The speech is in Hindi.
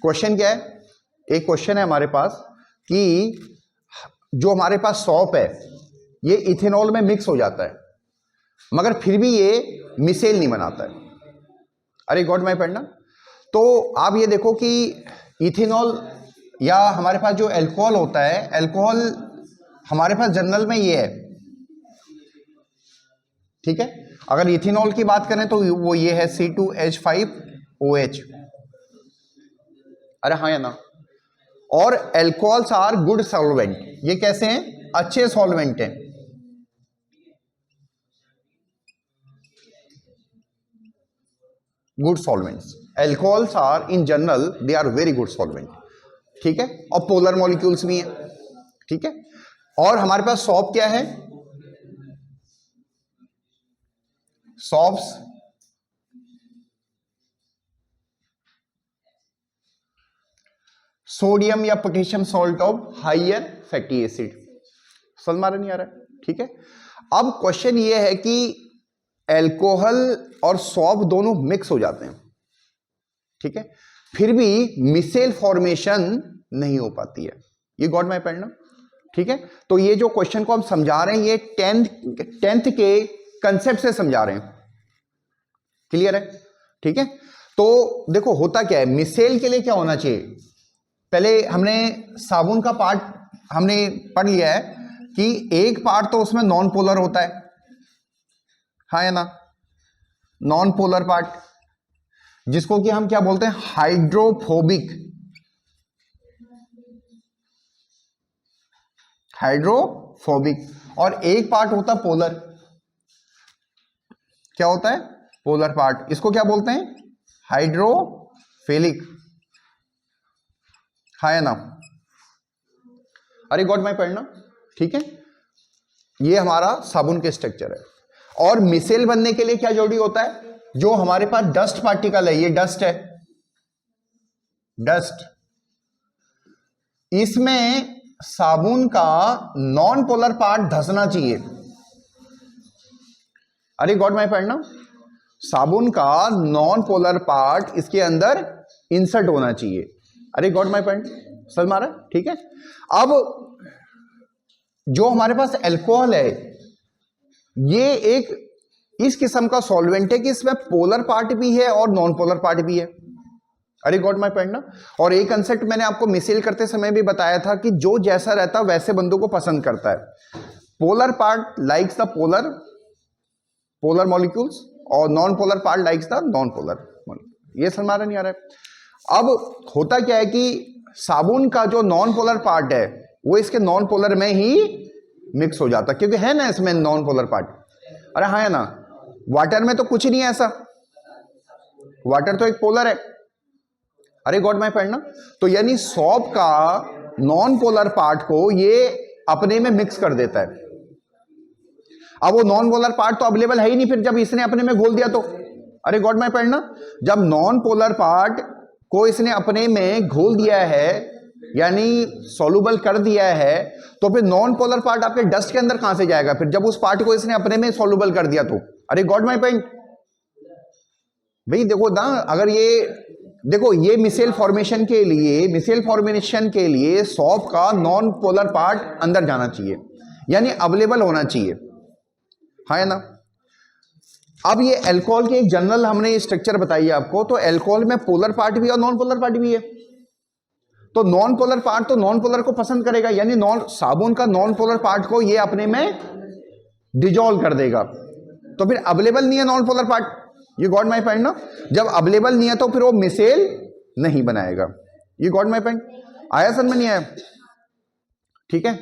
क्वेश्चन क्या है, एक क्वेश्चन है हमारे पास कि जो हमारे पास सॉप है ये इथेनॉल में मिक्स हो जाता है मगर फिर भी ये मिसेल नहीं बनाता है। अरे गॉड माय पढ़ना। तो आप ये देखो कि इथेनॉल या हमारे पास जो अल्कोहल होता है, अल्कोहल हमारे पास जनरल में ये है, ठीक है। अगर इथेनॉल की बात करें तो वो ये है C2H5OH। अरे हाँ या ना। और अल्कोहल्स आर गुड सॉल्वेंट, ये कैसे हैं, अच्छे सॉल्वेंट हैं। Good solvents, alcohols are in general they are very good solvent, ठीक है। और पोलर मॉलिक्यूल्स भी हैं, ठीक है। और हमारे पास सॉप क्या है, सॉप्स सोडियम या potassium salt of higher fatty acid. समझ में नहीं आ रहा है, ठीक है। अब क्वेश्चन ये है कि अल्कोहल और सॉप दोनों मिक्स हो जाते हैं, ठीक है, फिर भी मिसेल फॉर्मेशन नहीं हो पाती है। ये गॉट माय पॉइंट ना, ठीक है। तो ये जो क्वेश्चन को हम समझा रहे हैं ये टेंथ के कंसेप्ट से समझा रहे हैं, क्लियर है, ठीक है। तो देखो होता क्या है, मिसेल के लिए क्या होना चाहिए, पहले हमने साबुन का पार्ट हमने पढ़ लिया है कि एक पार्ट तो उसमें नॉन पोलर होता है, हाँ या ना, नॉन पोलर पार्ट, जिसको कि हम क्या बोलते हैं, हाइड्रोफोबिक, हाइड्रोफोबिक। और एक पार्ट होता है पोलर, क्या होता है, पोलर पार्ट, इसको क्या बोलते हैं, हाइड्रोफिलिक, हाँ या ना। अरे गॉट माय पॉइंट ना, ठीक है। ये हमारा साबुन के स्ट्रक्चर है। और मिसेल बनने के लिए क्या जरूरी होता है, जो हमारे पास डस्ट पार्टिकल है, ये डस्ट है, डस्ट, इसमें साबुन का नॉन पोलर पार्ट धंसना चाहिए। अरे गॉट माय पॉइंट ना, साबुन का नॉन पोलर पार्ट इसके अंदर इंसर्ट होना चाहिए। अरे गॉट माय पॉइंट, समझ में आ रहा है, ठीक है। अब जो हमारे पास अल्कोहल है ये एक इस किस्म का सॉल्वेंट है कि इसमें पोलर पार्ट भी है और नॉन पोलर पार्ट भी है। अरे गॉट माय पॉइंट ना। और एक कंसेप्ट मैंने आपको मिसेल करते समय भी बताया था कि जो जैसा रहता है वैसे बंदों को पसंद करता है। Polar part likes the polar molecules और non polar part likes the non polar molecule. ये समझ नहीं आ रहा है। अब होता क्या है कि साबुन का जो नॉन पोलर पार्ट है वो इसके नॉन पोलर में ही मिक्स हो जाता है, क्योंकि है ना इसमें नॉन पोलर पार्ट। अरे हाँ है ना, वाटर में तो कुछ नहीं है ऐसा, वाटर तो एक पोलर है। अरे गॉट माय पॉइंट ना। तो यानी सॉप का नॉन पोलर पार्ट को ये अपने में मिक्स कर देता है। अब वो नॉन पोलर पार्ट तो अवेलेबल है ही नहीं फिर जब इसने अपने में घोल दिया तो। अरे गॉट माय पॉइंट ना, जब नॉन पोलर पार्ट को इसने अपने में घोल दिया है यानी सॉल्युबल कर दिया है, तो फिर नॉन पोलर पार्ट आपके डस्ट के अंदर कहां से जाएगा फिर, जब उस पार्ट को इसने अपने में सॉल्युबल कर दिया तो। अरे गॉट माय पॉइंट भाई, देखो ना, अगर ये देखो ये मिसेल फॉर्मेशन के लिए सॉप का नॉन पोलर पार्ट अंदर जाना चाहिए यानी अवेलेबल होना चाहिए, हाँ ना। अब ये अल्कोहल की एक जनरल हमने स्ट्रक्चर बताई है आपको, तो अल्कोहल में पोलर पार्ट भी और नॉन पोलर पार्ट भी है। तो नॉन पोलर पार्ट तो नॉन पोलर को पसंद करेगा, यानी साबुन का नॉन पोलर पार्ट को ये अपने में डिजोल्व कर देगा, तो फिर अवेलेबल नहीं है नॉन पोलर पार्ट। ये गॉट माय पॉइंट ना, जब अवेलेबल नहीं है तो फिर वो मिसेल नहीं बनाएगा। ये गॉट माय पॉइंट, आया समझ में नहीं आया, ठीक है।